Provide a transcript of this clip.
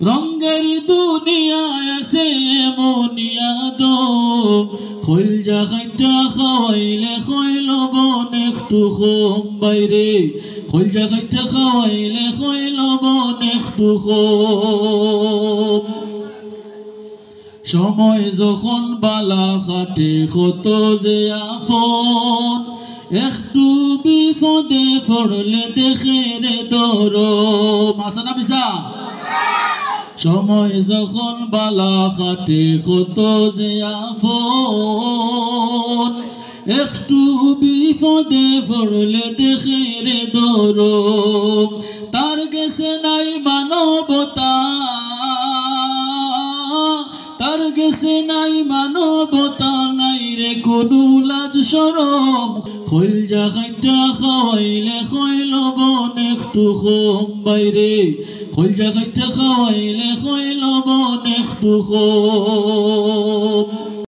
রঙ্গের দুনিয়ায় আছে মনিয়াদ খৈলজা খাইটা খাওয়াইলে খৈল বন একটু কম বাইরে খৈলজা খাইটা খাওয়াইলে খৈল বন একটু কম সময় যখন বালা খাটে কত যে আফন একটু বিপদে পড়লে দেখে রে দরম আছে না মিছা সময় যখন বালা খাটে কত যে আফন একটু বিপদে পড়লে দেখে রে দরম তার গেছে নাই মানবতা তার গেছে নাই মানবতা নাই রে কোনো লাজ শরম খৈলজা খাইটা খাওয়াইলে খৈল বন একটু কম বাইরে খৈলজা খাইটা খাওয়াইলে খৈল বন একটু কম